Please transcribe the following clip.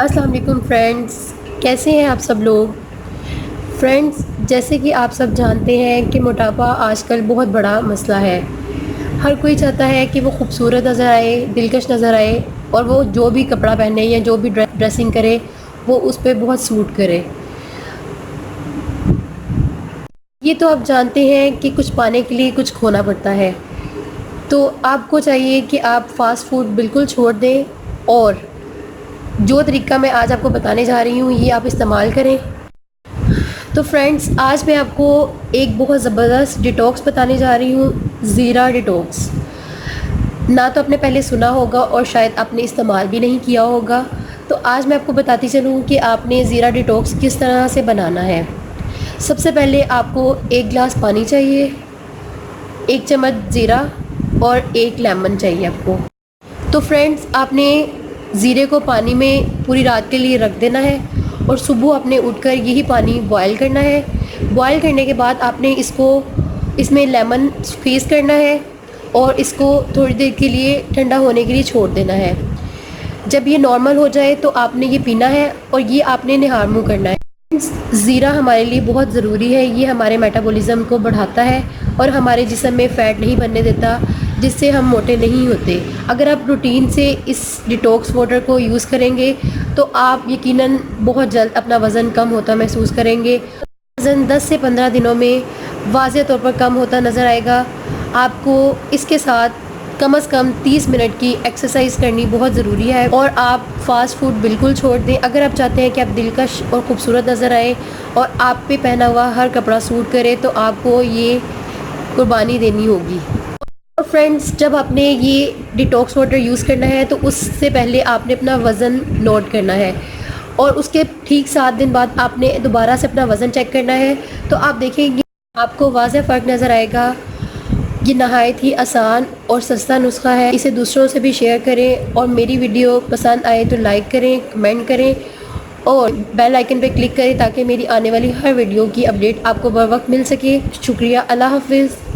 अस्सलाम वालेकुम फ्रेंड्स, कैसे हैं आप सब लोग। फ्रेंड्स, जैसे कि आप सब जानते हैं कि मोटापा आजकल बहुत बड़ा मसला है। हर कोई चाहता है कि वो खूबसूरत नज़र आए, दिलकश नज़र आए और वो जो भी कपड़ा पहने या जो भी ड्रेसिंग करे वो उस पर बहुत सूट करे। ये तो आप जानते हैं कि कुछ पाने के लिए कुछ खोना पड़ता है। तो आपको चाहिए कि आप फ़ास्ट फूड बिल्कुल छोड़ दें और जो तरीका मैं आज आपको बताने जा रही हूँ ये आप इस्तेमाल करें। तो फ्रेंड्स, आज मैं आपको एक बहुत ज़बरदस्त डिटॉक्स बताने जा रही हूँ, ज़ीरा डिटॉक्स। ना तो आपने पहले सुना होगा और शायद आपने इस्तेमाल भी नहीं किया होगा। तो आज मैं आपको बताती चलूँ कि आपने ज़ीरा डिटॉक्स किस तरह से बनाना है। सबसे पहले आपको एक गिलास पानी चाहिए, एक चम्मच ज़ीरा और एक लेमन चाहिए आपको। तो फ्रेंड्स, आपने ज़ीरे को पानी में पूरी रात के लिए रख देना है और सुबह आपने उठकर यही पानी बॉयल करना है। बॉयल करने के बाद आपने इसमें लेमन स्क्वीज़ करना है और इसको थोड़ी देर के लिए ठंडा होने के लिए छोड़ देना है। जब ये नॉर्मल हो जाए तो आपने ये पीना है और ये आपने निहार मुँह करना है। ज़ीरा हमारे लिए बहुत ज़रूरी है, ये हमारे मेटाबॉलिज़्म को बढ़ाता है और हमारे जिस्म में फ़ैट नहीं बनने देता, जिससे हम मोटे नहीं होते। अगर आप रूटीन से इस डिटॉक्स वाटर को यूज़ करेंगे तो आप यकीनन बहुत जल्द अपना वज़न कम होता महसूस करेंगे। वज़न 10 से 15 दिनों में वाज़ेह तौर पर कम होता नज़र आएगा। आपको इसके साथ कम से कम 30 मिनट की एक्सरसाइज करनी बहुत ज़रूरी है और आप फ़ास्ट फूड बिल्कुल छोड़ दें। अगर आप चाहते हैं कि आप दिलकश और ख़ूबसूरत नज़र आए और आप पे पहना हुआ हर कपड़ा सूट करे तो आपको ये कुर्बानी देनी होगी। और फ्रेंड्स, जब आपने ये डिटॉक्स वाटर यूज़ करना है तो उससे पहले आपने अपना वज़न नोट करना है और उसके ठीक 7 दिन बाद आपने दोबारा से अपना वज़न चेक करना है। तो आप देखेंगे आपको वाज़ेह फ़र्क नज़र आएगा। ये नहायत ही आसान और सस्ता नुस्खा है। इसे दूसरों से भी शेयर करें और मेरी वीडियो पसंद आए तो लाइक करें, कमेंट करें और बेल आइकन पर क्लिक करें ताकि मेरी आने वाली हर वीडियो की अपडेट आपको बर वक्त मिल सके। शुक्रिया। अल्लाह हाफ़िज़।